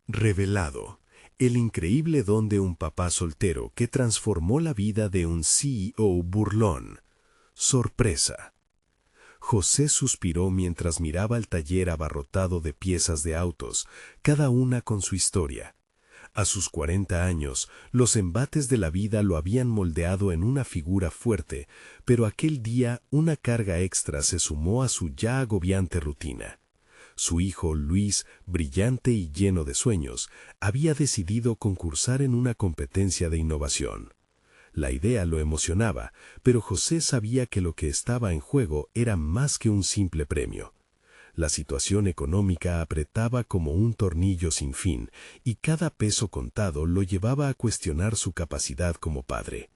Revelado, el increíble don de un papá soltero que transformó la vida de un CEO burlón. Sorpresa. José suspiró mientras miraba el taller abarrotado de piezas de autos, cada una con su historia. A sus 40 años, los embates de la vida lo habían moldeado en una figura fuerte, pero aquel día una carga extra se sumó a su ya agobiante rutina. Su hijo, Luis, brillante y lleno de sueños, había decidido concursar en una competencia de innovación. La idea lo emocionaba, pero José sabía que lo que estaba en juego era más que un simple premio. La situación económica apretaba como un tornillo sin fin, y cada peso contado lo llevaba a cuestionar su capacidad como padre.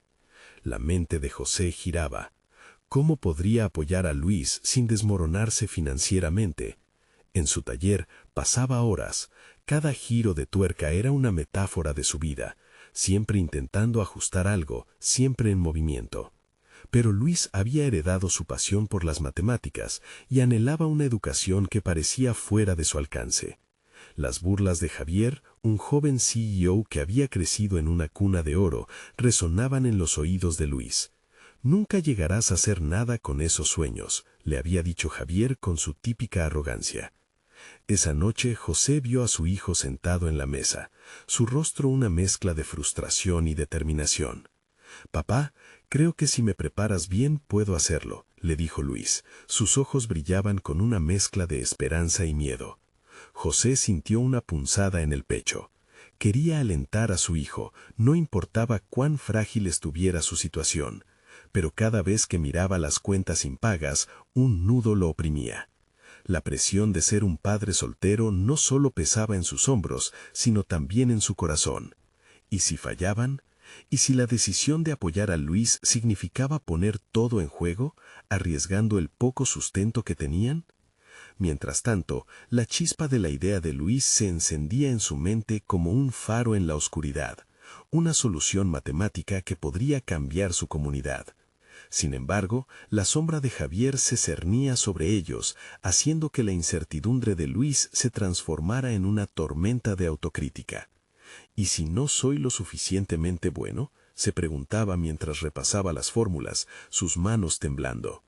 La mente de José giraba. ¿Cómo podría apoyar a Luis sin desmoronarse financieramente? En su taller pasaba horas. Cada giro de tuerca era una metáfora de su vida, siempre intentando ajustar algo, siempre en movimiento. Pero Luis había heredado su pasión por las matemáticas y anhelaba una educación que parecía fuera de su alcance. Las burlas de Javier, un joven CEO que había crecido en una cuna de oro, resonaban en los oídos de Luis. «Nunca llegarás a hacer nada con esos sueños», le había dicho Javier con su típica arrogancia. Esa noche José vio a su hijo sentado en la mesa, su rostro una mezcla de frustración y determinación. «Papá, creo que si me preparas bien puedo hacerlo», le dijo Luis. Sus ojos brillaban con una mezcla de esperanza y miedo. José sintió una punzada en el pecho. Quería alentar a su hijo, no importaba cuán frágil estuviera su situación. Pero cada vez que miraba las cuentas impagas, un nudo lo oprimía. La presión de ser un padre soltero no solo pesaba en sus hombros, sino también en su corazón. ¿Y si fallaban? ¿Y si la decisión de apoyar a Luis significaba poner todo en juego, arriesgando el poco sustento que tenían? Mientras tanto, la chispa de la idea de Luis se encendía en su mente como un faro en la oscuridad, una solución matemática que podría cambiar su comunidad. Sin embargo, la sombra de Javier se cernía sobre ellos, haciendo que la incertidumbre de Luis se transformara en una tormenta de autocrítica. ¿Y si no soy lo suficientemente bueno?, se preguntaba mientras repasaba las fórmulas, sus manos temblando.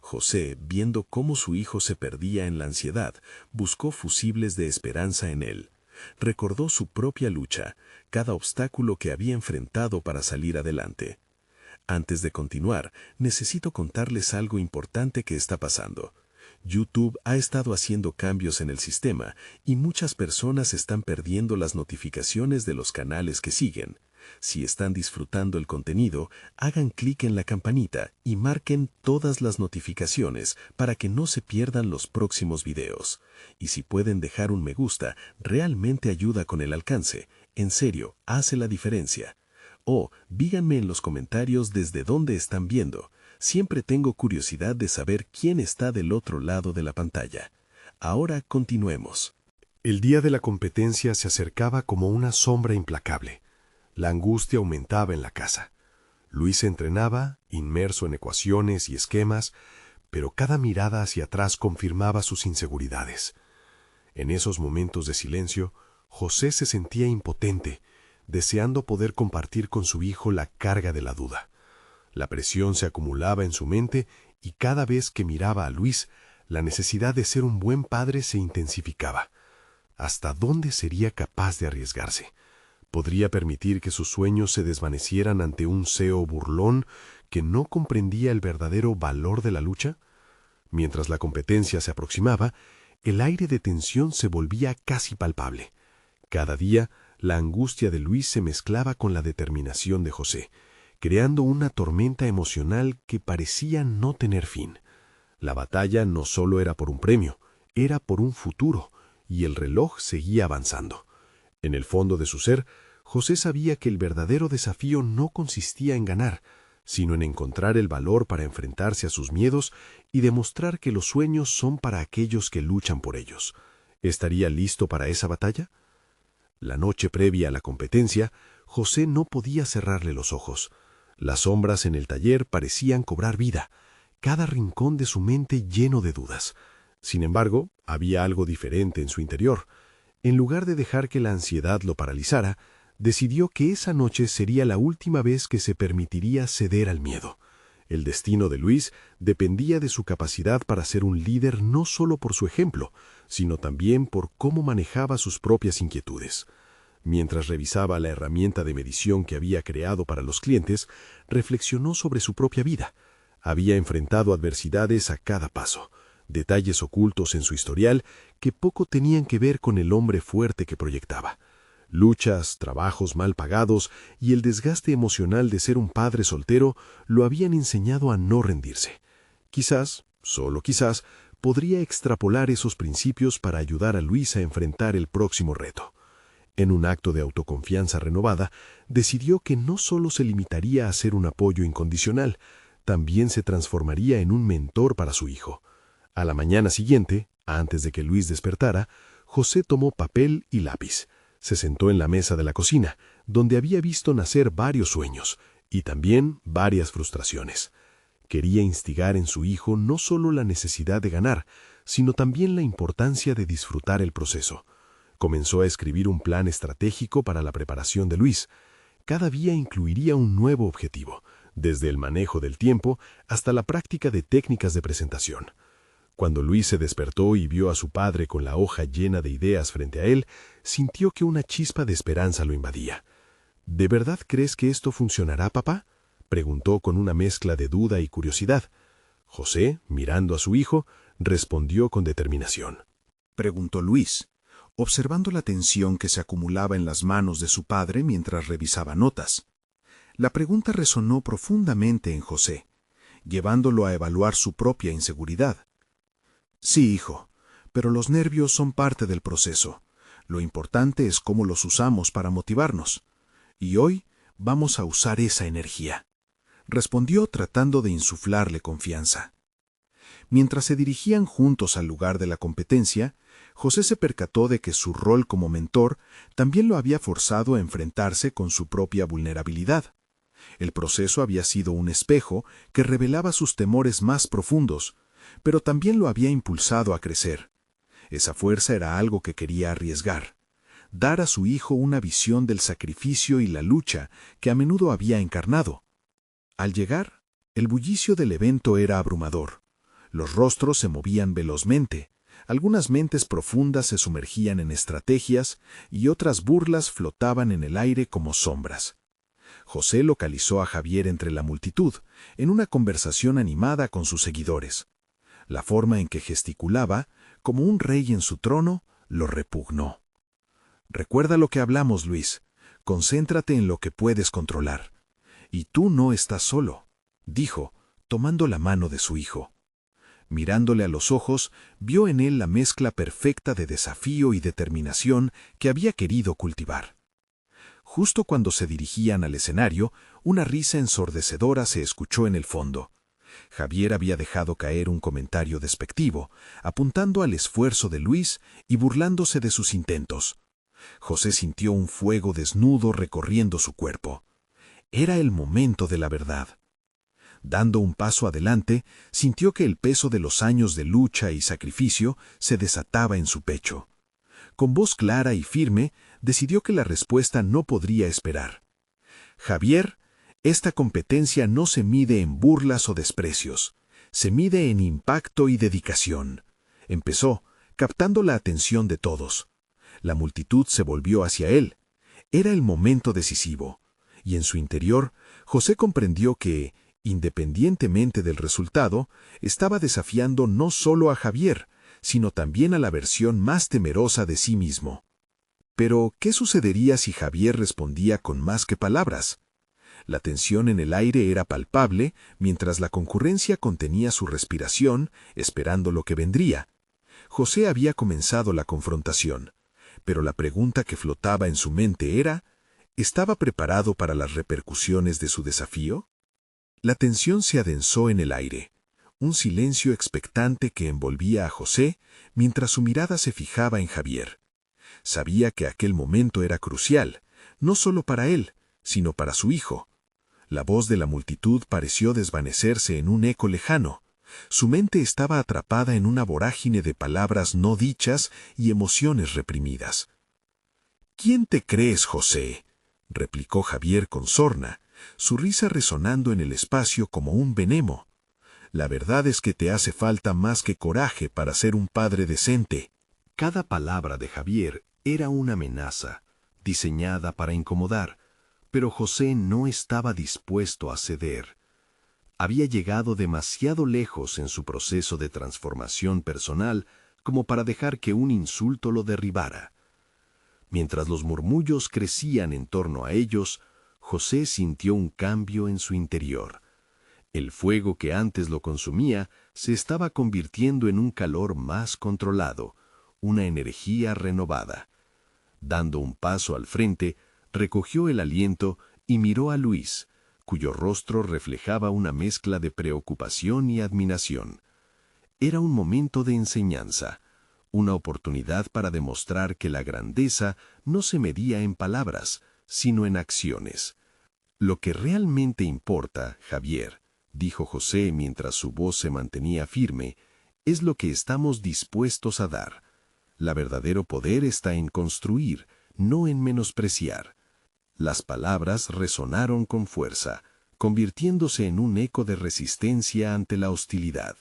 José, viendo cómo su hijo se perdía en la ansiedad, buscó fusibles de esperanza en él. Recordó su propia lucha, cada obstáculo que había enfrentado para salir adelante. Antes de continuar, necesito contarles algo importante que está pasando. YouTube ha estado haciendo cambios en el sistema y muchas personas están perdiendo las notificaciones de los canales que siguen. Si están disfrutando el contenido, hagan clic en la campanita y marquen todas las notificaciones para que no se pierdan los próximos videos. Y si pueden dejar un me gusta, realmente ayuda con el alcance. En serio, hace la diferencia. O díganme en los comentarios desde dónde están viendo. Siempre tengo curiosidad de saber quién está del otro lado de la pantalla. Ahora continuemos. El día de la competencia se acercaba como una sombra implacable. La angustia aumentaba en la casa. Luis se entrenaba, inmerso en ecuaciones y esquemas, pero cada mirada hacia atrás confirmaba sus inseguridades. En esos momentos de silencio, José se sentía impotente, deseando poder compartir con su hijo la carga de la duda. La presión se acumulaba en su mente y cada vez que miraba a Luis, la necesidad de ser un buen padre se intensificaba. ¿Hasta dónde sería capaz de arriesgarse? ¿Podría permitir que sus sueños se desvanecieran ante un CEO burlón que no comprendía el verdadero valor de la lucha? Mientras la competencia se aproximaba, el aire de tensión se volvía casi palpable. Cada día, la angustia de Luis se mezclaba con la determinación de José, creando una tormenta emocional que parecía no tener fin. La batalla no solo era por un premio, era por un futuro, y el reloj seguía avanzando. En el fondo de su ser, José sabía que el verdadero desafío no consistía en ganar, sino en encontrar el valor para enfrentarse a sus miedos y demostrar que los sueños son para aquellos que luchan por ellos. ¿Estaría listo para esa batalla? La noche previa a la competencia, José no podía cerrarle los ojos. Las sombras en el taller parecían cobrar vida, cada rincón de su mente lleno de dudas. Sin embargo, había algo diferente en su interior. En lugar de dejar que la ansiedad lo paralizara, decidió que esa noche sería la última vez que se permitiría ceder al miedo. El destino de Luis dependía de su capacidad para ser un líder no solo por su ejemplo, sino también por cómo manejaba sus propias inquietudes. Mientras revisaba la herramienta de medición que había creado para los clientes, reflexionó sobre su propia vida. Había enfrentado adversidades a cada paso, detalles ocultos en su historial que poco tenían que ver con el hombre fuerte que proyectaba. Luchas, trabajos mal pagados y el desgaste emocional de ser un padre soltero lo habían enseñado a no rendirse. Quizás, solo quizás, podría extrapolar esos principios para ayudar a Luis a enfrentar el próximo reto. En un acto de autoconfianza renovada, decidió que no solo se limitaría a ser un apoyo incondicional, también se transformaría en un mentor para su hijo. A la mañana siguiente, antes de que Luis despertara, José tomó papel y lápiz. Se sentó en la mesa de la cocina, donde había visto nacer varios sueños y también varias frustraciones. Quería instigar en su hijo no solo la necesidad de ganar, sino también la importancia de disfrutar el proceso. Comenzó a escribir un plan estratégico para la preparación de Luis. Cada día incluiría un nuevo objetivo, desde el manejo del tiempo hasta la práctica de técnicas de presentación. Cuando Luis se despertó y vio a su padre con la hoja llena de ideas frente a él, sintió que una chispa de esperanza lo invadía. ¿De verdad crees que esto funcionará, papá?, preguntó con una mezcla de duda y curiosidad. José, mirando a su hijo, respondió con determinación. Preguntó Luis, observando la tensión que se acumulaba en las manos de su padre mientras revisaba notas. La pregunta resonó profundamente en José, llevándolo a evaluar su propia inseguridad. Sí, hijo, pero los nervios son parte del proceso. Lo importante es cómo los usamos para motivarnos. Y hoy vamos a usar esa energía, respondió tratando de insuflarle confianza. Mientras se dirigían juntos al lugar de la competencia, José se percató de que su rol como mentor también lo había forzado a enfrentarse con su propia vulnerabilidad. El proceso había sido un espejo que revelaba sus temores más profundos, pero también lo había impulsado a crecer. Esa fuerza era algo que quería arriesgar, dar a su hijo una visión del sacrificio y la lucha que a menudo había encarnado. Al llegar, el bullicio del evento era abrumador. Los rostros se movían velozmente, algunas mentes profundas se sumergían en estrategias y otras burlas flotaban en el aire como sombras. José localizó a Javier entre la multitud, en una conversación animada con sus seguidores. La forma en que gesticulaba, como un rey en su trono, lo repugnó. Recuerda lo que hablamos, Luis. Concéntrate en lo que puedes controlar. Y tú no estás solo, dijo, tomando la mano de su hijo. Mirándole a los ojos, vio en él la mezcla perfecta de desafío y determinación que había querido cultivar. Justo cuando se dirigían al escenario, una risa ensordecedora se escuchó en el fondo. Javier había dejado caer un comentario despectivo, apuntando al esfuerzo de Luis y burlándose de sus intentos. José sintió un fuego desnudo recorriendo su cuerpo. Era el momento de la verdad. Dando un paso adelante, sintió que el peso de los años de lucha y sacrificio se desataba en su pecho. Con voz clara y firme, decidió que la respuesta no podría esperar. Javier, esta competencia no se mide en burlas o desprecios, se mide en impacto y dedicación. Empezó, captando la atención de todos. La multitud se volvió hacia él. Era el momento decisivo, y en su interior, José comprendió que, independientemente del resultado, estaba desafiando no solo a Javier, sino también a la versión más temerosa de sí mismo. Pero, ¿qué sucedería si Javier respondía con más que palabras? La tensión en el aire era palpable, mientras la concurrencia contenía su respiración, esperando lo que vendría. José había comenzado la confrontación, pero la pregunta que flotaba en su mente era, ¿estaba preparado para las repercusiones de su desafío? La tensión se adensó en el aire, un silencio expectante que envolvía a José mientras su mirada se fijaba en Javier. Sabía que aquel momento era crucial, no solo para él, sino para su hijo. La voz de la multitud pareció desvanecerse en un eco lejano. Su mente estaba atrapada en una vorágine de palabras no dichas y emociones reprimidas. ¿Quién te crees, José?, replicó Javier con sorna, su risa resonando en el espacio como un veneno. La verdad es que te hace falta más que coraje para ser un padre decente. Cada palabra de Javier era una amenaza, diseñada para incomodar, pero José no estaba dispuesto a ceder. Había llegado demasiado lejos en su proceso de transformación personal como para dejar que un insulto lo derribara. Mientras los murmullos crecían en torno a ellos, José sintió un cambio en su interior. El fuego que antes lo consumía se estaba convirtiendo en un calor más controlado, una energía renovada. Dando un paso al frente, recogió el aliento y miró a Luis, cuyo rostro reflejaba una mezcla de preocupación y admiración. Era un momento de enseñanza, una oportunidad para demostrar que la grandeza no se medía en palabras, sino en acciones. Lo que realmente importa, Javier, dijo José mientras su voz se mantenía firme, es lo que estamos dispuestos a dar. El verdadero poder está en construir, no en menospreciar. Las palabras resonaron con fuerza, convirtiéndose en un eco de resistencia ante la hostilidad.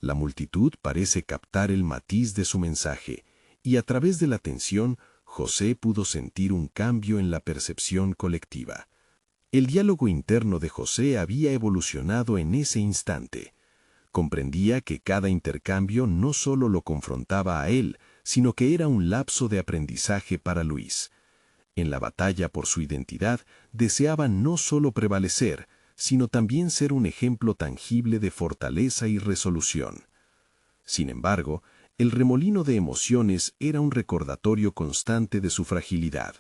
La multitud parece captar el matiz de su mensaje, y a través de la tensión, José pudo sentir un cambio en la percepción colectiva. El diálogo interno de José había evolucionado en ese instante. Comprendía que cada intercambio no solo lo confrontaba a él, sino que era un lapso de aprendizaje para Luis. En la batalla por su identidad, deseaba no solo prevalecer, sino también ser un ejemplo tangible de fortaleza y resolución. Sin embargo, el remolino de emociones era un recordatorio constante de su fragilidad.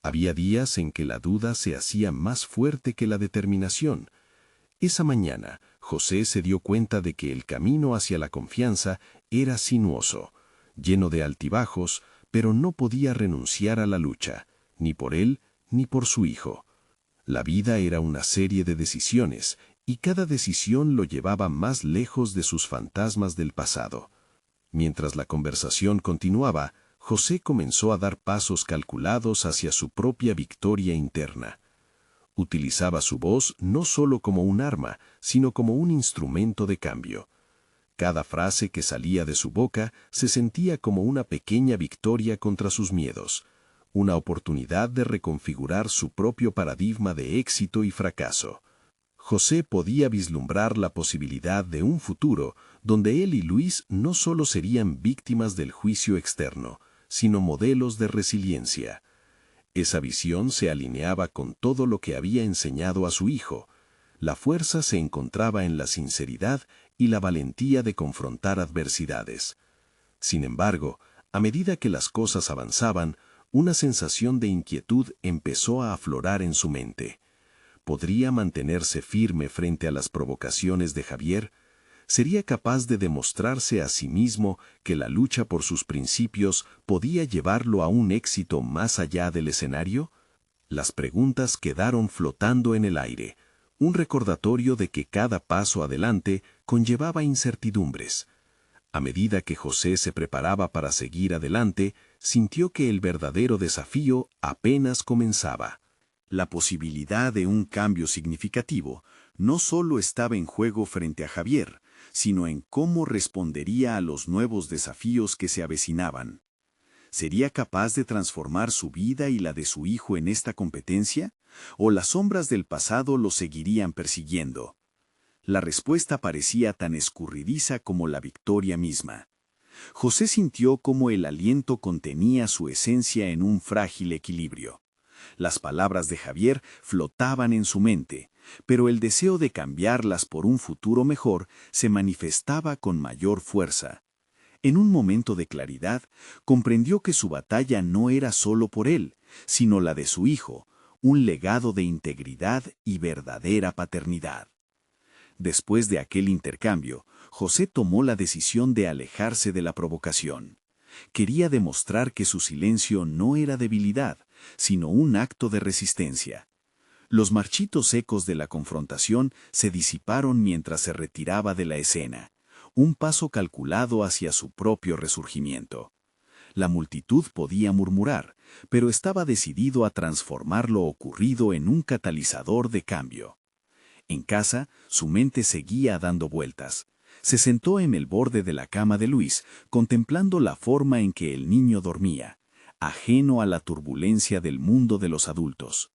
Había días en que la duda se hacía más fuerte que la determinación. Esa mañana, José se dio cuenta de que el camino hacia la confianza era sinuoso, lleno de altibajos, pero no podía renunciar a la lucha, ni por él ni por su hijo. La vida era una serie de decisiones, y cada decisión lo llevaba más lejos de sus fantasmas del pasado. Mientras la conversación continuaba, José comenzó a dar pasos calculados hacia su propia victoria interna. Utilizaba su voz no solo como un arma, sino como un instrumento de cambio. Cada frase que salía de su boca se sentía como una pequeña victoria contra sus miedos, una oportunidad de reconfigurar su propio paradigma de éxito y fracaso. José podía vislumbrar la posibilidad de un futuro donde él y Luis no solo serían víctimas del juicio externo, sino modelos de resiliencia. Esa visión se alineaba con todo lo que había enseñado a su hijo. La fuerza se encontraba en la sinceridad y la valentía de confrontar adversidades. Sin embargo, a medida que las cosas avanzaban, una sensación de inquietud empezó a aflorar en su mente. ¿Podría mantenerse firme frente a las provocaciones de Javier? ¿Sería capaz de demostrarse a sí mismo que la lucha por sus principios podía llevarlo a un éxito más allá del escenario? Las preguntas quedaron flotando en el aire, un recordatorio de que cada paso adelante conllevaba incertidumbres. A medida que José se preparaba para seguir adelante, sintió que el verdadero desafío apenas comenzaba. La posibilidad de un cambio significativo no solo estaba en juego frente a Javier, sino en cómo respondería a los nuevos desafíos que se avecinaban. ¿Sería capaz de transformar su vida y la de su hijo en esta competencia? ¿O las sombras del pasado lo seguirían persiguiendo? La respuesta parecía tan escurridiza como la victoria misma. José sintió cómo el aliento contenía su esencia en un frágil equilibrio. Las palabras de Javier flotaban en su mente, pero el deseo de cambiarlas por un futuro mejor se manifestaba con mayor fuerza. En un momento de claridad, comprendió que su batalla no era solo por él, sino la de su hijo, un legado de integridad y verdadera paternidad. Después de aquel intercambio, José tomó la decisión de alejarse de la provocación. Quería demostrar que su silencio no era debilidad, sino un acto de resistencia. Los marchitos ecos de la confrontación se disiparon mientras se retiraba de la escena, un paso calculado hacia su propio resurgimiento. La multitud podía murmurar, pero estaba decidido a transformar lo ocurrido en un catalizador de cambio. En casa, su mente seguía dando vueltas. Se sentó en el borde de la cama de Luis, contemplando la forma en que el niño dormía, ajeno a la turbulencia del mundo de los adultos.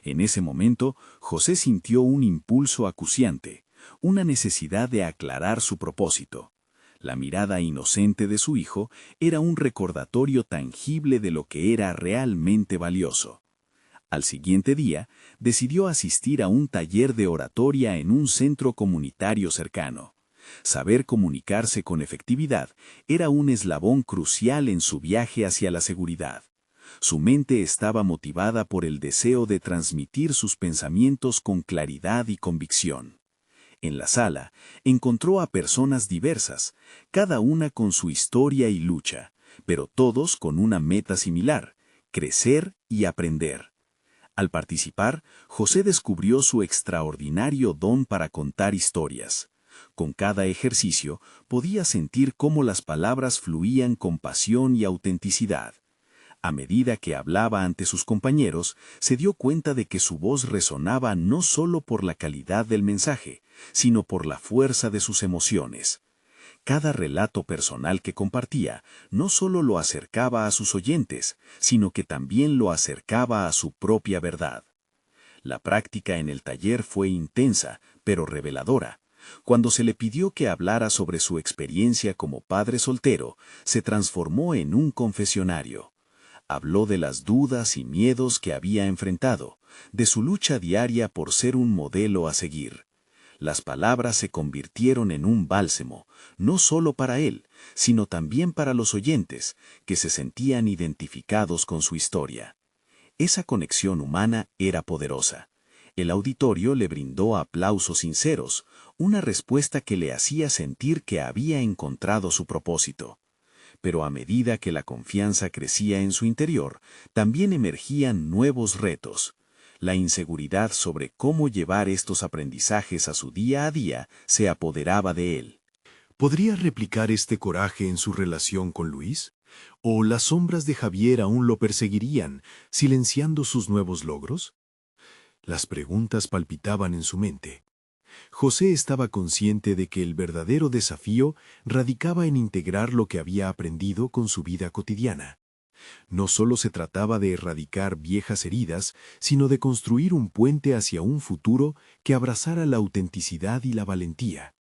En ese momento, José sintió un impulso acuciante, una necesidad de aclarar su propósito. La mirada inocente de su hijo era un recordatorio tangible de lo que era realmente valioso. Al siguiente día, decidió asistir a un taller de oratoria en un centro comunitario cercano. Saber comunicarse con efectividad era un eslabón crucial en su viaje hacia la seguridad. Su mente estaba motivada por el deseo de transmitir sus pensamientos con claridad y convicción. En la sala, encontró a personas diversas, cada una con su historia y lucha, pero todos con una meta similar: crecer y aprender. Al participar, José descubrió su extraordinario don para contar historias. Con cada ejercicio, podía sentir cómo las palabras fluían con pasión y autenticidad. A medida que hablaba ante sus compañeros, se dio cuenta de que su voz resonaba no solo por la calidad del mensaje, sino por la fuerza de sus emociones. Cada relato personal que compartía no solo lo acercaba a sus oyentes, sino que también lo acercaba a su propia verdad. La práctica en el taller fue intensa, pero reveladora. Cuando se le pidió que hablara sobre su experiencia como padre soltero, se transformó en un confesionario. Habló de las dudas y miedos que había enfrentado, de su lucha diaria por ser un modelo a seguir. Las palabras se convirtieron en un bálsamo, no solo para él, sino también para los oyentes, que se sentían identificados con su historia. Esa conexión humana era poderosa. El auditorio le brindó aplausos sinceros, una respuesta que le hacía sentir que había encontrado su propósito. Pero a medida que la confianza crecía en su interior, también emergían nuevos retos. La inseguridad sobre cómo llevar estos aprendizajes a su día a día se apoderaba de él. ¿Podría replicar este coraje en su relación con Luis? ¿O las sombras de Javier aún lo perseguirían, silenciando sus nuevos logros? Las preguntas palpitaban en su mente. José estaba consciente de que el verdadero desafío radicaba en integrar lo que había aprendido con su vida cotidiana. No solo se trataba de erradicar viejas heridas, sino de construir un puente hacia un futuro que abrazara la autenticidad y la valentía.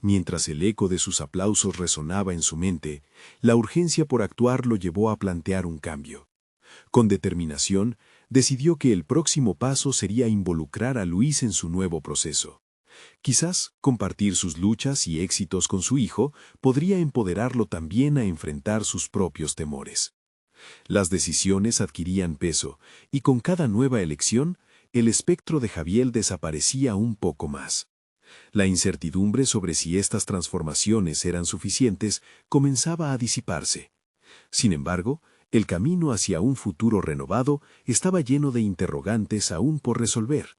Mientras el eco de sus aplausos resonaba en su mente, la urgencia por actuar lo llevó a plantear un cambio. Con determinación, decidió que el próximo paso sería involucrar a Luis en su nuevo proceso. Quizás compartir sus luchas y éxitos con su hijo podría empoderarlo también a enfrentar sus propios temores. Las decisiones adquirían peso, y con cada nueva elección, el espectro de Javier desaparecía un poco más. La incertidumbre sobre si estas transformaciones eran suficientes comenzaba a disiparse. Sin embargo, el camino hacia un futuro renovado estaba lleno de interrogantes aún por resolver.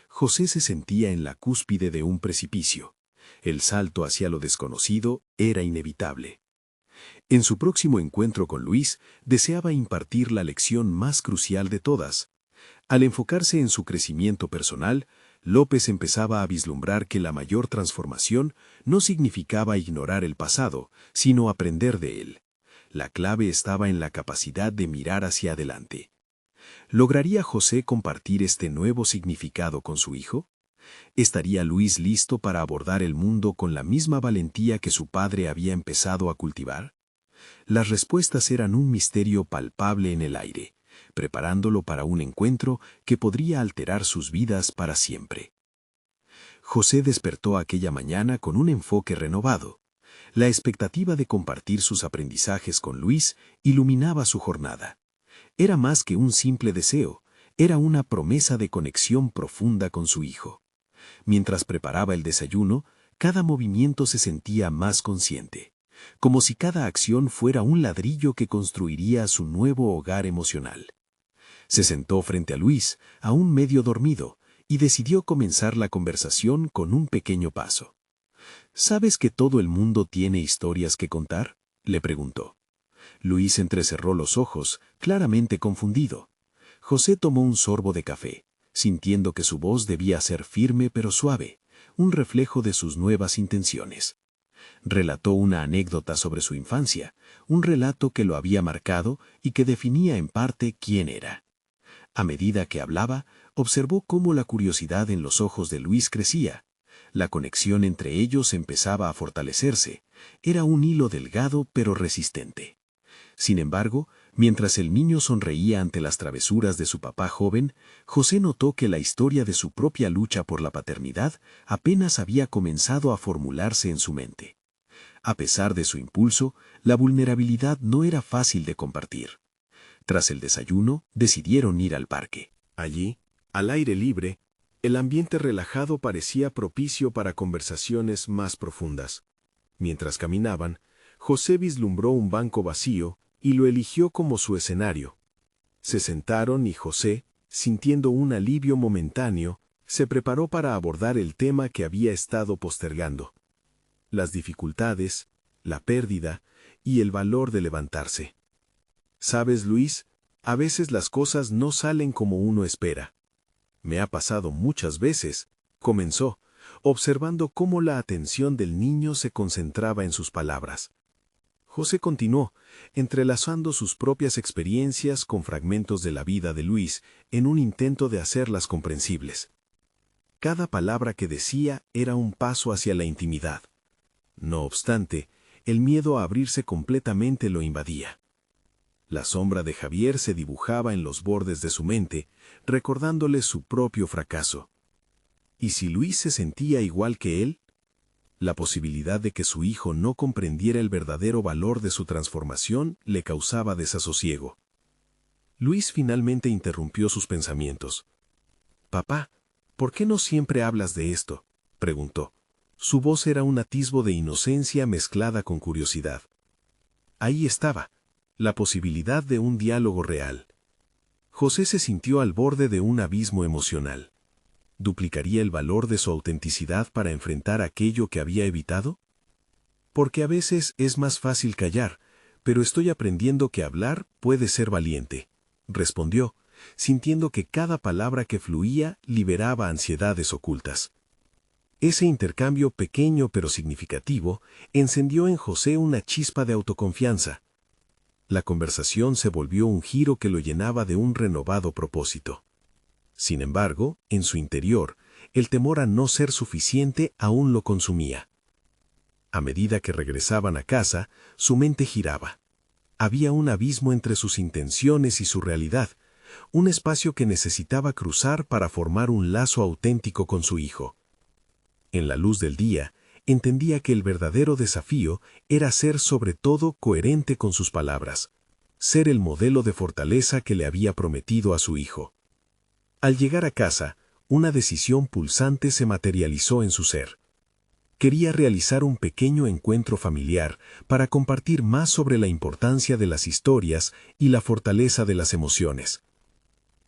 José se sentía en la cúspide de un precipicio. El salto hacia lo desconocido era inevitable. En su próximo encuentro con Luis, deseaba impartir la lección más crucial de todas. Al enfocarse en su crecimiento personal, López empezaba a vislumbrar que la mayor transformación no significaba ignorar el pasado, sino aprender de él. La clave estaba en la capacidad de mirar hacia adelante. ¿Lograría José compartir este nuevo significado con su hijo? ¿Estaría Luis listo para abordar el mundo con la misma valentía que su padre había empezado a cultivar? Las respuestas eran un misterio palpable en el aire, preparándolo para un encuentro que podría alterar sus vidas para siempre. José despertó aquella mañana con un enfoque renovado. La expectativa de compartir sus aprendizajes con Luis iluminaba su jornada. Era más que un simple deseo, era una promesa de conexión profunda con su hijo. Mientras preparaba el desayuno, cada movimiento se sentía más consciente, como si cada acción fuera un ladrillo que construiría su nuevo hogar emocional. Se sentó frente a Luis, aún medio dormido, y decidió comenzar la conversación con un pequeño paso. ¿Sabes que todo el mundo tiene historias que contar?, le preguntó. Luis entrecerró los ojos, claramente confundido. José tomó un sorbo de café, sintiendo que su voz debía ser firme pero suave, un reflejo de sus nuevas intenciones. Relató una anécdota sobre su infancia, un relato que lo había marcado y que definía en parte quién era. A medida que hablaba, observó cómo la curiosidad en los ojos de Luis crecía. La conexión entre ellos empezaba a fortalecerse. Era un hilo delgado pero resistente. Sin embargo, mientras el niño sonreía ante las travesuras de su papá joven, José notó que la historia de su propia lucha por la paternidad apenas había comenzado a formularse en su mente. A pesar de su impulso, la vulnerabilidad no era fácil de compartir. Tras el desayuno, decidieron ir al parque. Allí, al aire libre, el ambiente relajado parecía propicio para conversaciones más profundas. Mientras caminaban, José vislumbró un banco vacío y lo eligió como su escenario. Se sentaron y José, sintiendo un alivio momentáneo, se preparó para abordar el tema que había estado postergando: las dificultades, la pérdida y el valor de levantarse. ¿Sabes, Luis? A veces las cosas no salen como uno espera. Me ha pasado muchas veces, comenzó, observando cómo la atención del niño se concentraba en sus palabras. José continuó, entrelazando sus propias experiencias con fragmentos de la vida de Luis en un intento de hacerlas comprensibles. Cada palabra que decía era un paso hacia la intimidad. No obstante, el miedo a abrirse completamente lo invadía. La sombra de Javier se dibujaba en los bordes de su mente, recordándole su propio fracaso. ¿Y si Luis se sentía igual que él? La posibilidad de que su hijo no comprendiera el verdadero valor de su transformación le causaba desasosiego. Luis finalmente interrumpió sus pensamientos. «Papá, ¿por qué no siempre hablas de esto?», preguntó. Su voz era un atisbo de inocencia mezclada con curiosidad. Ahí estaba, la posibilidad de un diálogo real. José se sintió al borde de un abismo emocional. ¿Duplicaría el valor de su autenticidad para enfrentar aquello que había evitado? Porque a veces es más fácil callar, pero estoy aprendiendo que hablar puede ser valiente, respondió, sintiendo que cada palabra que fluía liberaba ansiedades ocultas. Ese intercambio pequeño pero significativo encendió en José una chispa de autoconfianza. La conversación se volvió un giro que lo llenaba de un renovado propósito. Sin embargo, en su interior, el temor a no ser suficiente aún lo consumía. A medida que regresaban a casa, su mente giraba. Había un abismo entre sus intenciones y su realidad, un espacio que necesitaba cruzar para formar un lazo auténtico con su hijo. En la luz del día, entendía que el verdadero desafío era ser sobre todo coherente con sus palabras, ser el modelo de fortaleza que le había prometido a su hijo. Al llegar a casa, una decisión pulsante se materializó en su ser. Quería realizar un pequeño encuentro familiar para compartir más sobre la importancia de las historias y la fortaleza de las emociones.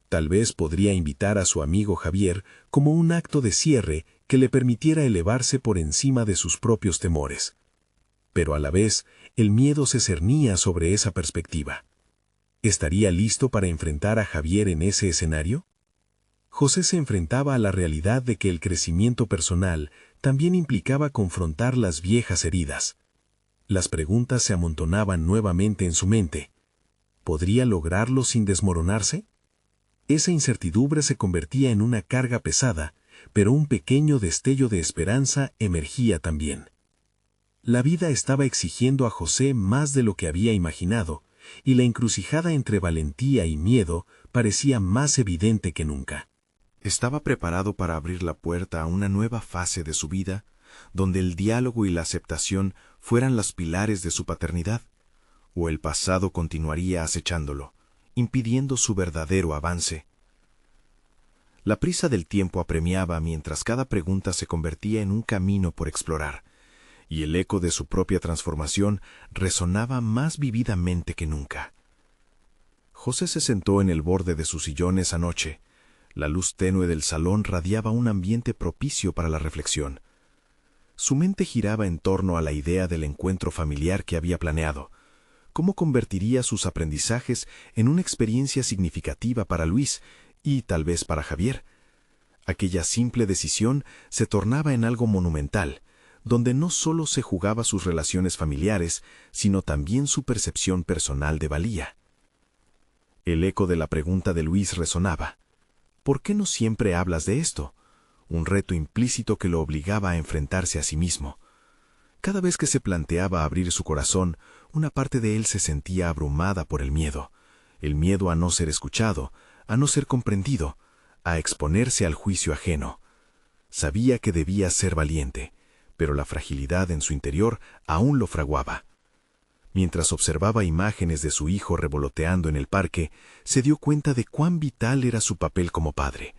Tal vez podría invitar a su amigo Javier como un acto de cierre que le permitiera elevarse por encima de sus propios temores. Pero a la vez, el miedo se cernía sobre esa perspectiva. ¿Estaría listo para enfrentar a Javier en ese escenario? José se enfrentaba a la realidad de que el crecimiento personal también implicaba confrontar las viejas heridas. Las preguntas se amontonaban nuevamente en su mente. ¿Podría lograrlo sin desmoronarse? Esa incertidumbre se convertía en una carga pesada, pero un pequeño destello de esperanza emergía también. La vida estaba exigiendo a José más de lo que había imaginado, y la encrucijada entre valentía y miedo parecía más evidente que nunca. Estaba preparado para abrir la puerta a una nueva fase de su vida, donde el diálogo y la aceptación fueran los pilares de su paternidad, o el pasado continuaría acechándolo, impidiendo su verdadero avance. La prisa del tiempo apremiaba mientras cada pregunta se convertía en un camino por explorar, y el eco de su propia transformación resonaba más vividamente que nunca. José se sentó en el borde de su sillón esa noche. La luz tenue del salón radiaba un ambiente propicio para la reflexión. Su mente giraba en torno a la idea del encuentro familiar que había planeado, cómo convertiría sus aprendizajes en una experiencia significativa para Luis y tal vez para Javier. Aquella simple decisión se tornaba en algo monumental, donde no solo se jugaba sus relaciones familiares, sino también su percepción personal de valía. El eco de la pregunta de Luis resonaba. ¿Por qué no siempre hablas de esto? Un reto implícito que lo obligaba a enfrentarse a sí mismo. Cada vez que se planteaba abrir su corazón, una parte de él se sentía abrumada por el miedo a no ser escuchado, a no ser comprendido, a exponerse al juicio ajeno. Sabía que debía ser valiente, pero la fragilidad en su interior aún lo fraguaba. Mientras observaba imágenes de su hijo revoloteando en el parque, se dio cuenta de cuán vital era su papel como padre.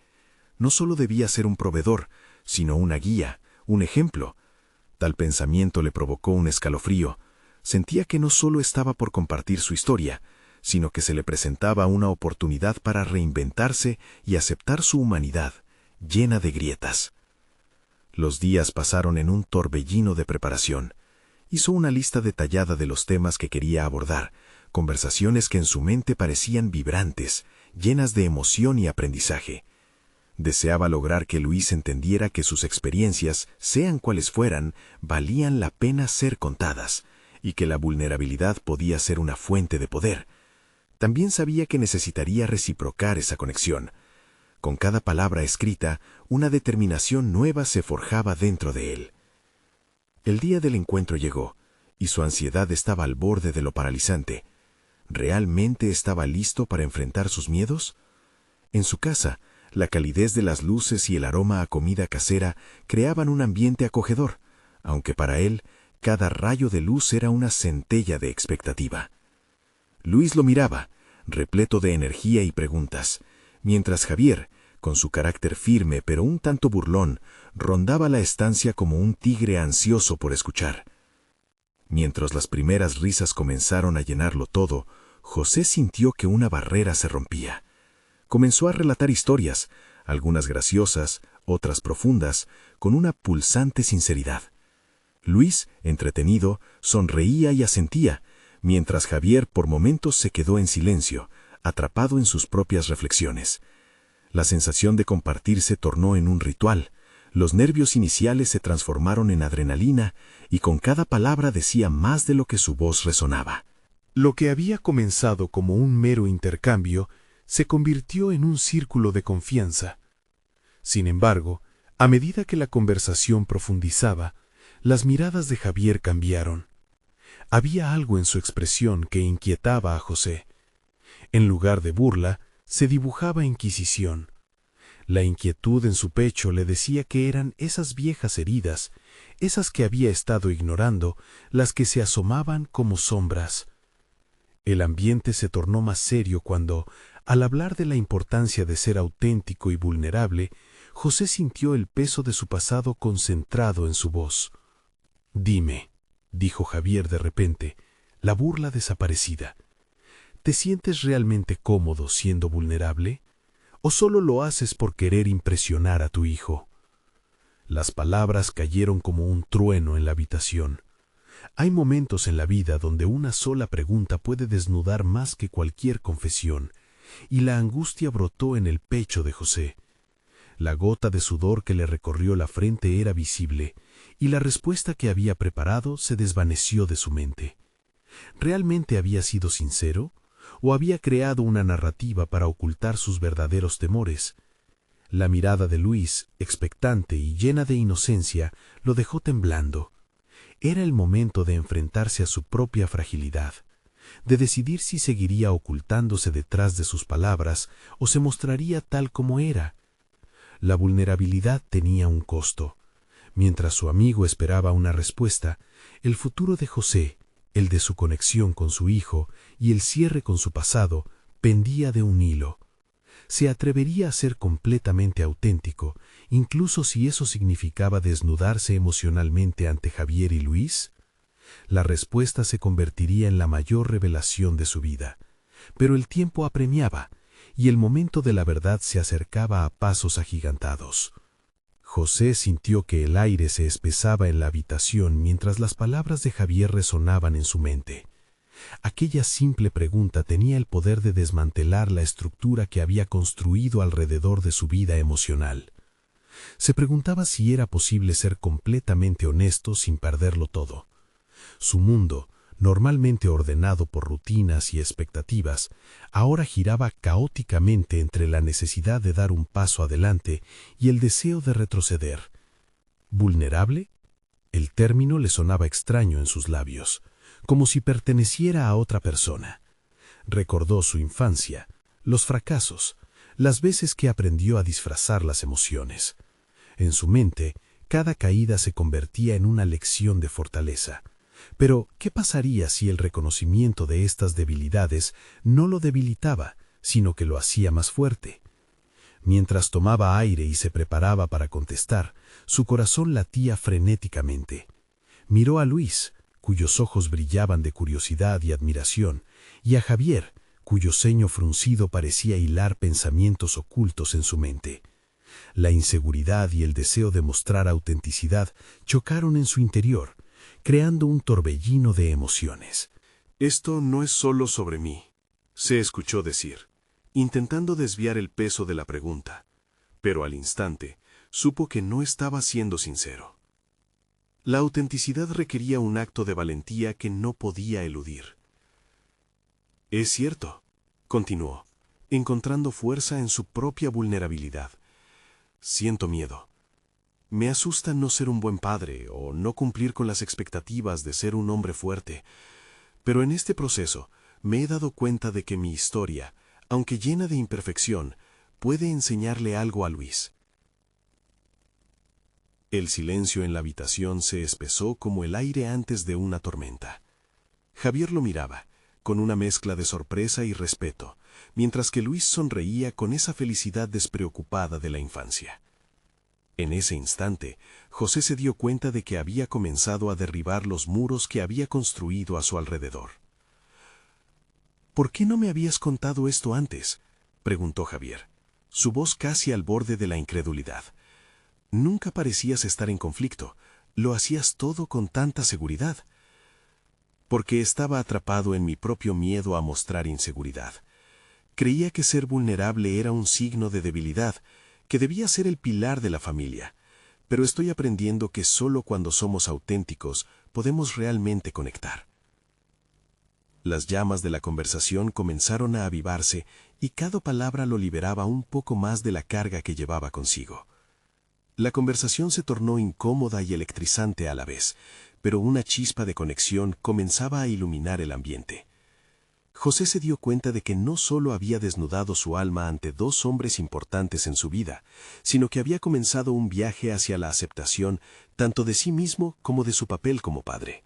No solo debía ser un proveedor, sino una guía, un ejemplo. Tal pensamiento le provocó un escalofrío. Sentía que no solo estaba por compartir su historia, sino que se le presentaba una oportunidad para reinventarse y aceptar su humanidad, llena de grietas. Los días pasaron en un torbellino de preparación. Hizo una lista detallada de los temas que quería abordar, conversaciones que en su mente parecían vibrantes, llenas de emoción y aprendizaje. Deseaba lograr que Luis entendiera que sus experiencias, sean cuales fueran, valían la pena ser contadas, y que la vulnerabilidad podía ser una fuente de poder. También sabía que necesitaría reciprocar esa conexión. Con cada palabra escrita, una determinación nueva se forjaba dentro de él. El día del encuentro llegó, y su ansiedad estaba al borde de lo paralizante. ¿Realmente estaba listo para enfrentar sus miedos? En su casa, la calidez de las luces y el aroma a comida casera creaban un ambiente acogedor, aunque para él, cada rayo de luz era una centella de expectativa. Luis lo miraba, repleto de energía y preguntas, mientras Javier, con su carácter firme pero un tanto burlón, rondaba la estancia como un tigre ansioso por escuchar. Mientras las primeras risas comenzaron a llenarlo todo, José sintió que una barrera se rompía. Comenzó a relatar historias, algunas graciosas, otras profundas, con una pulsante sinceridad. Luis, entretenido, sonreía y asentía, mientras Javier por momentos se quedó en silencio, atrapado en sus propias reflexiones. La sensación de compartir se tornó en un ritual. Los nervios iniciales se transformaron en adrenalina y con cada palabra decía más de lo que su voz resonaba. Lo que había comenzado como un mero intercambio se convirtió en un círculo de confianza. Sin embargo, a medida que la conversación profundizaba, las miradas de Javier cambiaron. Había algo en su expresión que inquietaba a José. En lugar de burla, se dibujaba inquisición. La inquietud en su pecho le decía que eran esas viejas heridas, esas que había estado ignorando, las que se asomaban como sombras. El ambiente se tornó más serio cuando, al hablar de la importancia de ser auténtico y vulnerable, José sintió el peso de su pasado concentrado en su voz. «Dime», dijo Javier de repente, la burla desaparecida, ¿te sientes realmente cómodo siendo vulnerable? ¿O solo lo haces por querer impresionar a tu hijo? Las palabras cayeron como un trueno en la habitación. Hay momentos en la vida donde una sola pregunta puede desnudar más que cualquier confesión, y la angustia brotó en el pecho de José. La gota de sudor que le recorrió la frente era visible, y la respuesta que había preparado se desvaneció de su mente. ¿Realmente había sido sincero? ¿O había creado una narrativa para ocultar sus verdaderos temores? La mirada de Luis, expectante y llena de inocencia, lo dejó temblando. Era el momento de enfrentarse a su propia fragilidad, de decidir si seguiría ocultándose detrás de sus palabras o se mostraría tal como era. La vulnerabilidad tenía un costo. Mientras su amigo esperaba una respuesta, el futuro de José, el de su conexión con su hijo y el cierre con su pasado, pendía de un hilo. ¿Se atrevería a ser completamente auténtico, incluso si eso significaba desnudarse emocionalmente ante Javier y Luis? La respuesta se convertiría en la mayor revelación de su vida. Pero el tiempo apremiaba, y el momento de la verdad se acercaba a pasos agigantados. José sintió que el aire se espesaba en la habitación mientras las palabras de Javier resonaban en su mente. Aquella simple pregunta tenía el poder de desmantelar la estructura que había construido alrededor de su vida emocional. Se preguntaba si era posible ser completamente honesto sin perderlo todo. Su mundo, normalmente ordenado por rutinas y expectativas, ahora giraba caóticamente entre la necesidad de dar un paso adelante y el deseo de retroceder. ¿Vulnerable? El término le sonaba extraño en sus labios, como si perteneciera a otra persona. Recordó su infancia, los fracasos, las veces que aprendió a disfrazar las emociones. En su mente, cada caída se convertía en una lección de fortaleza. Pero, ¿qué pasaría si el reconocimiento de estas debilidades no lo debilitaba, sino que lo hacía más fuerte? Mientras tomaba aire y se preparaba para contestar, su corazón latía frenéticamente. Miró a Luis, cuyos ojos brillaban de curiosidad y admiración, y a Javier, cuyo ceño fruncido parecía hilar pensamientos ocultos en su mente. La inseguridad y el deseo de mostrar autenticidad chocaron en su interior, creando un torbellino de emociones. «Esto no es solo sobre mí», se escuchó decir, intentando desviar el peso de la pregunta, pero al instante supo que no estaba siendo sincero. La autenticidad requería un acto de valentía que no podía eludir. «Es cierto», continuó, encontrando fuerza en su propia vulnerabilidad. «Siento miedo. Me asusta no ser un buen padre o no cumplir con las expectativas de ser un hombre fuerte. Pero en este proceso me he dado cuenta de que mi historia, aunque llena de imperfección, puede enseñarle algo a Luis». El silencio en la habitación se espesó como el aire antes de una tormenta. Javier lo miraba, con una mezcla de sorpresa y respeto, mientras que Luis sonreía con esa felicidad despreocupada de la infancia. En ese instante, José se dio cuenta de que había comenzado a derribar los muros que había construido a su alrededor. «¿Por qué no me habías contado esto antes?», preguntó Javier, su voz casi al borde de la incredulidad. «Nunca parecías estar en conflicto, lo hacías todo con tanta seguridad». «Porque estaba atrapado en mi propio miedo a mostrar inseguridad. Creía que ser vulnerable era un signo de debilidad, que debía ser el pilar de la familia, pero estoy aprendiendo que solo cuando somos auténticos podemos realmente conectar». Las llamas de la conversación comenzaron a avivarse y cada palabra lo liberaba un poco más de la carga que llevaba consigo. La conversación se tornó incómoda y electrizante a la vez, pero una chispa de conexión comenzaba a iluminar el ambiente. José se dio cuenta de que no solo había desnudado su alma ante dos hombres importantes en su vida, sino que había comenzado un viaje hacia la aceptación tanto de sí mismo como de su papel como padre.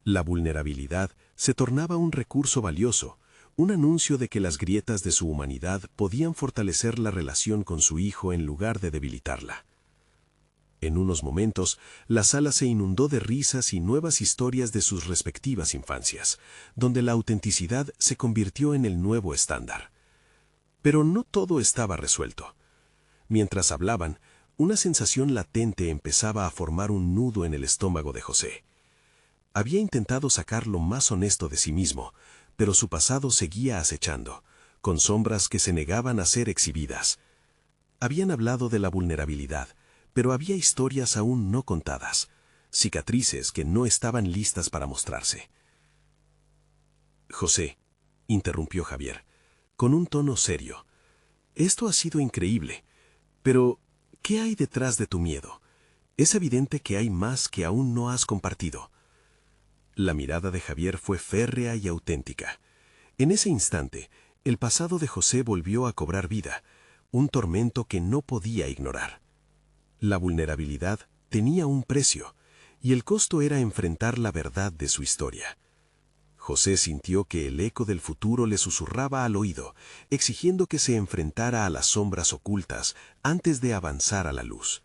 La vulnerabilidad se tornaba un recurso valioso, un anuncio de que las grietas de su humanidad podían fortalecer la relación con su hijo en lugar de debilitarla. En unos momentos, la sala se inundó de risas y nuevas historias de sus respectivas infancias, donde la autenticidad se convirtió en el nuevo estándar. Pero no todo estaba resuelto. Mientras hablaban, una sensación latente empezaba a formar un nudo en el estómago de José. Había intentado sacar lo más honesto de sí mismo, pero su pasado seguía acechando, con sombras que se negaban a ser exhibidas. Habían hablado de la vulnerabilidad, pero había historias aún no contadas, cicatrices que no estaban listas para mostrarse. «José», interrumpió Javier, con un tono serio, «esto ha sido increíble, pero ¿qué hay detrás de tu miedo? Es evidente que hay más que aún no has compartido». La mirada de Javier fue férrea y auténtica. En ese instante, el pasado de José volvió a cobrar vida, un tormento que no podía ignorar. La vulnerabilidad tenía un precio, y el costo era enfrentar la verdad de su historia. José sintió que el eco del futuro le susurraba al oído, exigiendo que se enfrentara a las sombras ocultas antes de avanzar a la luz.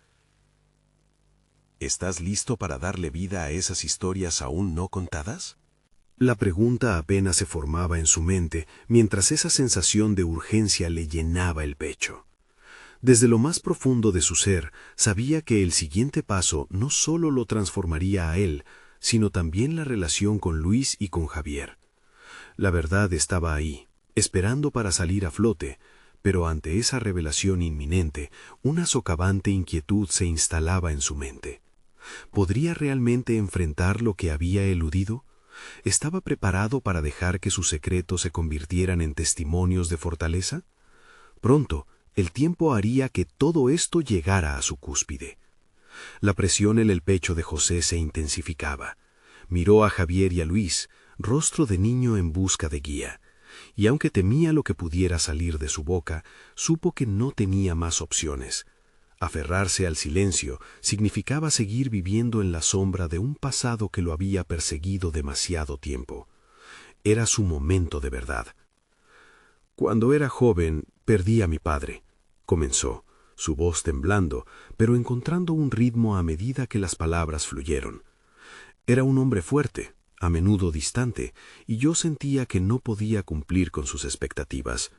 ¿Estás listo para darle vida a esas historias aún no contadas? La pregunta apenas se formaba en su mente, mientras esa sensación de urgencia le llenaba el pecho. Desde lo más profundo de su ser, sabía que el siguiente paso no solo lo transformaría a él, sino también la relación con Luis y con Javier. La verdad estaba ahí, esperando para salir a flote, pero ante esa revelación inminente, una socavante inquietud se instalaba en su mente. ¿Podría realmente enfrentar lo que había eludido? ¿Estaba preparado para dejar que sus secretos se convirtieran en testimonios de fortaleza? Pronto, el tiempo haría que todo esto llegara a su cúspide. La presión en el pecho de José se intensificaba. Miró a Javier y a Luis, rostro de niño en busca de guía, y aunque temía lo que pudiera salir de su boca, supo que no tenía más opciones. Aferrarse al silencio significaba seguir viviendo en la sombra de un pasado que lo había perseguido demasiado tiempo. Era su momento de verdad. Cuando era joven, perdí a mi padre, comenzó, su voz temblando, pero encontrando un ritmo a medida que las palabras fluyeron. Era un hombre fuerte, a menudo distante, y yo sentía que no podía cumplir con sus expectativas.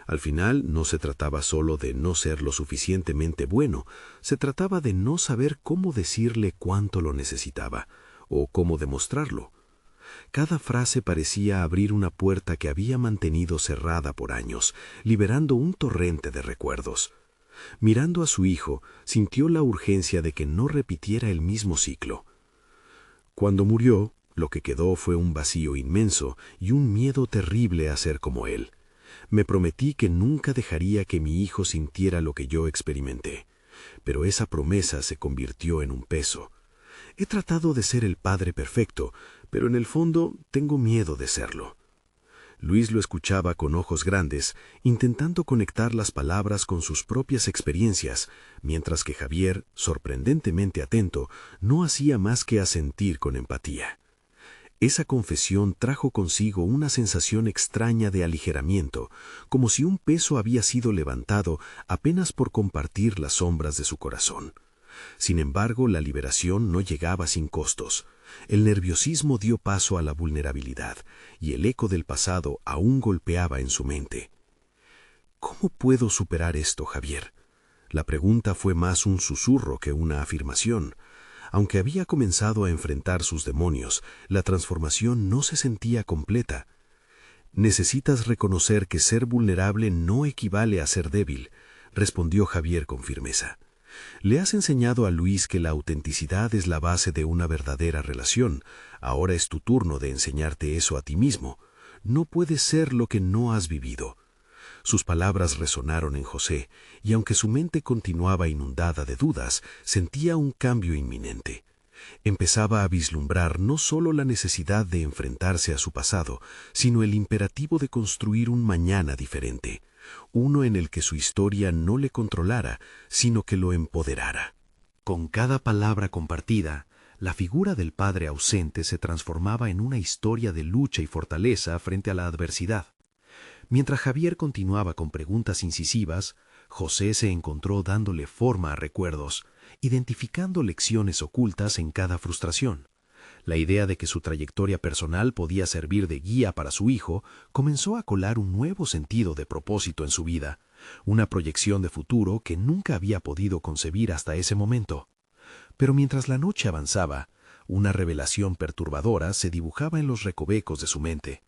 Al final no se trataba solo de no ser lo suficientemente bueno, se trataba de no saber cómo decirle cuánto lo necesitaba, o cómo demostrarlo. Cada frase parecía abrir una puerta que había mantenido cerrada por años, liberando un torrente de recuerdos. Mirando a su hijo, sintió la urgencia de que no repitiera el mismo ciclo. Cuando murió, lo que quedó fue un vacío inmenso y un miedo terrible a ser como él. Me prometí que nunca dejaría que mi hijo sintiera lo que yo experimenté, pero esa promesa se convirtió en un peso. He tratado de ser el padre perfecto, pero en el fondo tengo miedo de serlo. Luis lo escuchaba con ojos grandes, intentando conectar las palabras con sus propias experiencias, mientras que Javier, sorprendentemente atento, no hacía más que asentir con empatía. Esa confesión trajo consigo una sensación extraña de aligeramiento, como si un peso había sido levantado apenas por compartir las sombras de su corazón. Sin embargo, la liberación no llegaba sin costos. El nerviosismo dio paso a la vulnerabilidad, y el eco del pasado aún golpeaba en su mente. ¿Cómo puedo superar esto, Javier? La pregunta fue más un susurro que una afirmación. Aunque había comenzado a enfrentar sus demonios, la transformación no se sentía completa. Necesitas reconocer que ser vulnerable no equivale a ser débil, respondió Javier con firmeza. Le has enseñado a Luis que la autenticidad es la base de una verdadera relación. Ahora es tu turno de enseñarte eso a ti mismo. No puedes ser lo que no has vivido. Sus palabras resonaron en José, y aunque su mente continuaba inundada de dudas, sentía un cambio inminente. Empezaba a vislumbrar no solo la necesidad de enfrentarse a su pasado, sino el imperativo de construir un mañana diferente, uno en el que su historia no le controlara, sino que lo empoderara. Con cada palabra compartida, la figura del padre ausente se transformaba en una historia de lucha y fortaleza frente a la adversidad. Mientras Javier continuaba con preguntas incisivas, José se encontró dándole forma a recuerdos, identificando lecciones ocultas en cada frustración. La idea de que su trayectoria personal podía servir de guía para su hijo comenzó a colar un nuevo sentido de propósito en su vida, una proyección de futuro que nunca había podido concebir hasta ese momento. Pero mientras la noche avanzaba, una revelación perturbadora se dibujaba en los recovecos de su mente.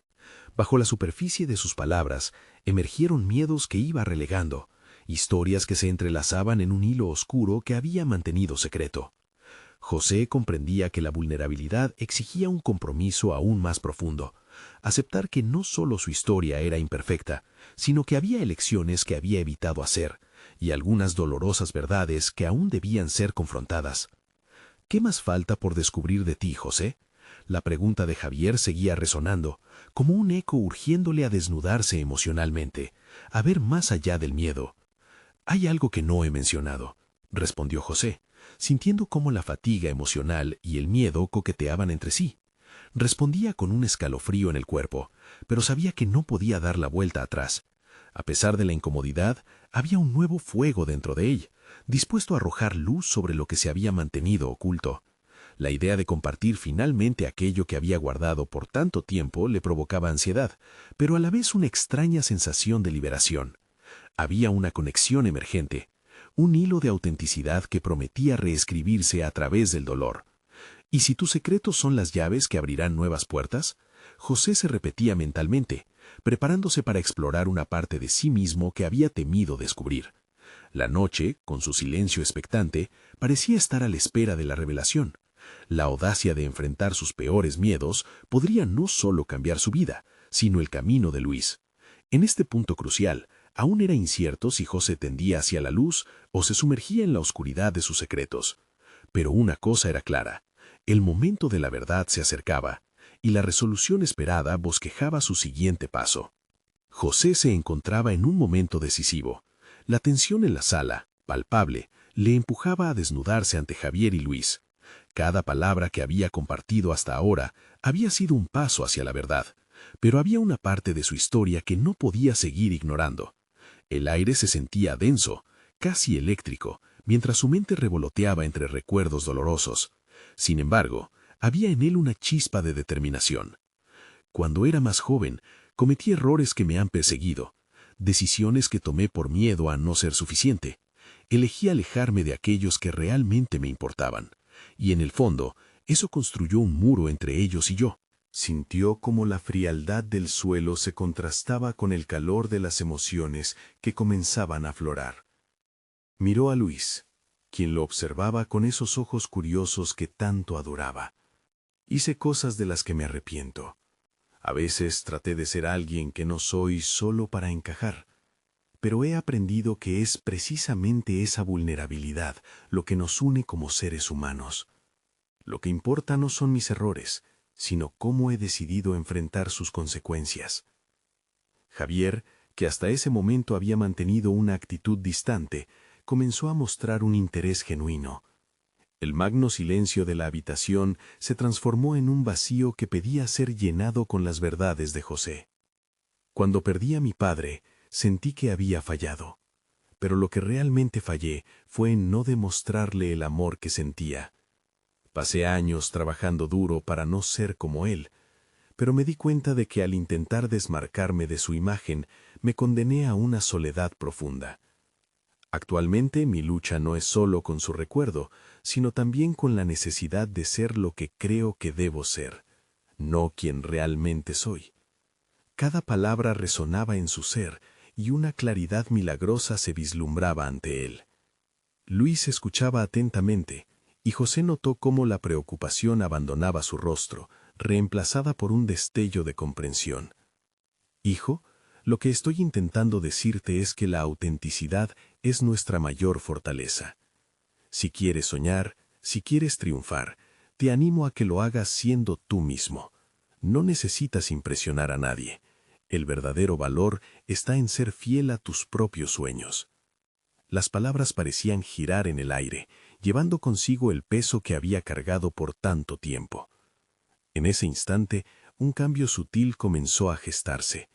Bajo la superficie de sus palabras emergieron miedos que iba relegando, historias que se entrelazaban en un hilo oscuro que había mantenido secreto. José comprendía que la vulnerabilidad exigía un compromiso aún más profundo, aceptar que no solo su historia era imperfecta, sino que había elecciones que había evitado hacer, y algunas dolorosas verdades que aún debían ser confrontadas. ¿Qué más falta por descubrir de ti, José? La pregunta de Javier seguía resonando, como un eco urgiéndole a desnudarse emocionalmente, a ver más allá del miedo. «Hay algo que no he mencionado», respondió José, sintiendo cómo la fatiga emocional y el miedo coqueteaban entre sí. Respondía con un escalofrío en el cuerpo, pero sabía que no podía dar la vuelta atrás. A pesar de la incomodidad, había un nuevo fuego dentro de él, dispuesto a arrojar luz sobre lo que se había mantenido oculto. La idea de compartir finalmente aquello que había guardado por tanto tiempo le provocaba ansiedad, pero a la vez una extraña sensación de liberación. Había una conexión emergente, un hilo de autenticidad que prometía reescribirse a través del dolor. ¿Y si tus secretos son las llaves que abrirán nuevas puertas? José se repetía mentalmente, preparándose para explorar una parte de sí mismo que había temido descubrir. La noche, con su silencio expectante, parecía estar a la espera de la revelación. La audacia de enfrentar sus peores miedos podría no solo cambiar su vida, sino el camino de Luis. En este punto crucial, aún era incierto si José tendía hacia la luz o se sumergía en la oscuridad de sus secretos. Pero una cosa era clara: el momento de la verdad se acercaba, y la resolución esperada bosquejaba su siguiente paso. José se encontraba en un momento decisivo. La tensión en la sala, palpable, le empujaba a desnudarse ante Javier y Luis. Cada palabra que había compartido hasta ahora había sido un paso hacia la verdad, pero había una parte de su historia que no podía seguir ignorando. El aire se sentía denso, casi eléctrico, mientras su mente revoloteaba entre recuerdos dolorosos. Sin embargo, había en él una chispa de determinación. Cuando era más joven, cometí errores que me han perseguido, decisiones que tomé por miedo a no ser suficiente. Elegí alejarme de aquellos que realmente me importaban, y en el fondo, eso construyó un muro entre ellos y yo. Sintió como la frialdad del suelo se contrastaba con el calor de las emociones que comenzaban a aflorar. Miró a Luis, quien lo observaba con esos ojos curiosos que tanto adoraba. Hice cosas de las que me arrepiento. A veces traté de ser alguien que no soy solo para encajar, pero he aprendido que es precisamente esa vulnerabilidad lo que nos une como seres humanos. Lo que importa no son mis errores, sino cómo he decidido enfrentar sus consecuencias. Javier, que hasta ese momento había mantenido una actitud distante, comenzó a mostrar un interés genuino. El magno silencio de la habitación se transformó en un vacío que pedía ser llenado con las verdades de José. Cuando perdí a mi padre, sentí que había fallado, pero lo que realmente fallé fue en no demostrarle el amor que sentía. Pasé años trabajando duro para no ser como él, pero me di cuenta de que al intentar desmarcarme de su imagen, me condené a una soledad profunda. Actualmente mi lucha no es solo con su recuerdo, sino también con la necesidad de ser lo que creo que debo ser, no quien realmente soy. Cada palabra resonaba en su ser y una claridad milagrosa se vislumbraba ante él. Luis escuchaba atentamente, y José notó cómo la preocupación abandonaba su rostro, reemplazada por un destello de comprensión. «Hijo, lo que estoy intentando decirte es que la autenticidad es nuestra mayor fortaleza. Si quieres soñar, si quieres triunfar, te animo a que lo hagas siendo tú mismo. No necesitas impresionar a nadie. El verdadero valor está en ser fiel a tus propios sueños». Las palabras parecían girar en el aire, llevando consigo el peso que había cargado por tanto tiempo. En ese instante, un cambio sutil comenzó a gestarse.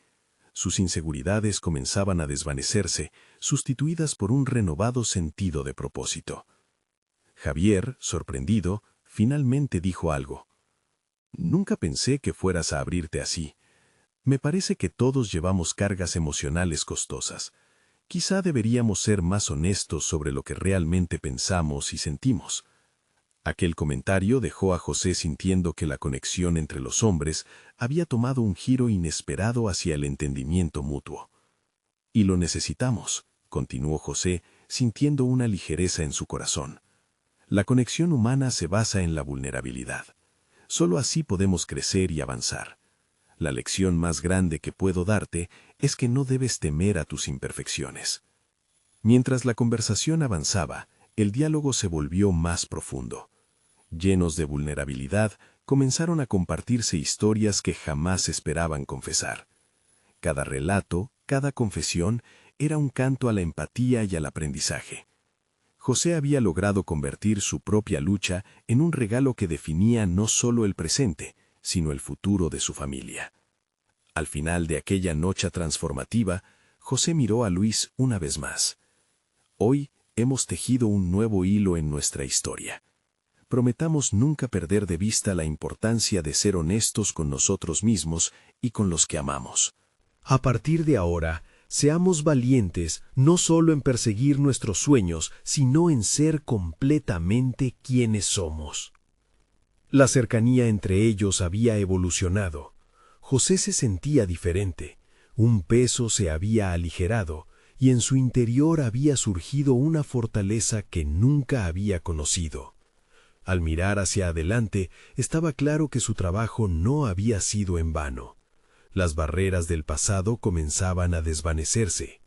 Sus inseguridades comenzaban a desvanecerse, sustituidas por un renovado sentido de propósito. Javier, sorprendido, finalmente dijo algo. «Nunca pensé que fueras a abrirte así. Me parece que todos llevamos cargas emocionales costosas. Quizá deberíamos ser más honestos sobre lo que realmente pensamos y sentimos». Aquel comentario dejó a José sintiendo que la conexión entre los hombres había tomado un giro inesperado hacia el entendimiento mutuo. «Y lo necesitamos», continuó José, sintiendo una ligereza en su corazón. «La conexión humana se basa en la vulnerabilidad. Solo así podemos crecer y avanzar. La lección más grande que puedo darte es que no debes temer a tus imperfecciones». Mientras la conversación avanzaba, el diálogo se volvió más profundo. Llenos de vulnerabilidad, comenzaron a compartirse historias que jamás esperaban confesar. Cada relato, cada confesión, era un canto a la empatía y al aprendizaje. José había logrado convertir su propia lucha en un regalo que definía no solo el presente, sino el futuro de su familia. Al final de aquella noche transformativa, José miró a Luis una vez más. «Hoy hemos tejido un nuevo hilo en nuestra historia. Prometamos nunca perder de vista la importancia de ser honestos con nosotros mismos y con los que amamos. A partir de ahora, seamos valientes no solo en perseguir nuestros sueños, sino en ser completamente quienes somos». La cercanía entre ellos había evolucionado. José se sentía diferente. Un peso se había aligerado y en su interior había surgido una fortaleza que nunca había conocido. Al mirar hacia adelante, estaba claro que su trabajo no había sido en vano. Las barreras del pasado comenzaban a desvanecerse.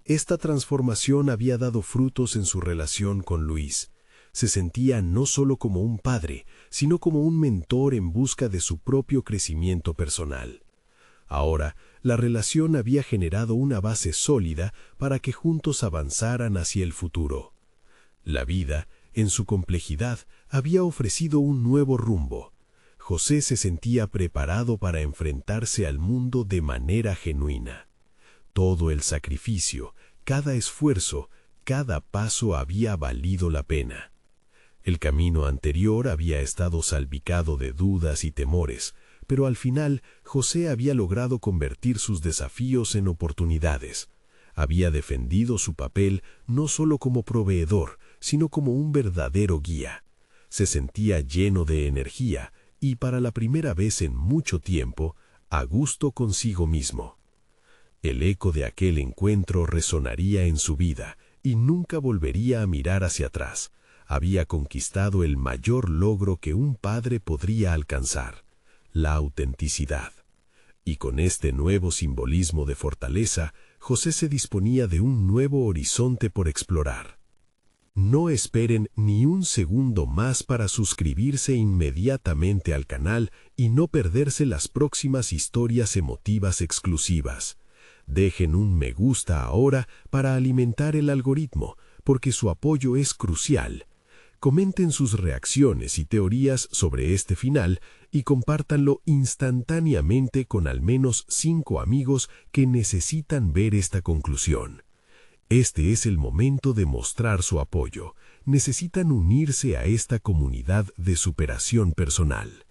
Esta transformación había dado frutos en su relación con Luis. Se sentía no solo como un padre, sino como un mentor en busca de su propio crecimiento personal. Ahora, la relación había generado una base sólida para que juntos avanzaran hacia el futuro. La vida, en su complejidad, había ofrecido un nuevo rumbo. José se sentía preparado para enfrentarse al mundo de manera genuina. Todo el sacrificio, cada esfuerzo, cada paso había valido la pena. El camino anterior había estado salpicado de dudas y temores, pero al final José había logrado convertir sus desafíos en oportunidades. Había defendido su papel no solo como proveedor, sino como un verdadero guía. Se sentía lleno de energía y, para la primera vez en mucho tiempo, a gusto consigo mismo. El eco de aquel encuentro resonaría en su vida y nunca volvería a mirar hacia atrás. Había conquistado el mayor logro que un padre podría alcanzar: la autenticidad. Y con este nuevo simbolismo de fortaleza, José se disponía de un nuevo horizonte por explorar. No esperen ni un segundo más para suscribirse inmediatamente al canal y no perderse las próximas historias emotivas exclusivas. Dejen un me gusta ahora para alimentar el algoritmo, porque su apoyo es crucial. Comenten sus reacciones y teorías sobre este final y compártanlo instantáneamente con al menos 5 amigos que necesitan ver esta conclusión. Este es el momento de mostrar su apoyo. Necesitan unirse a esta comunidad de superación personal.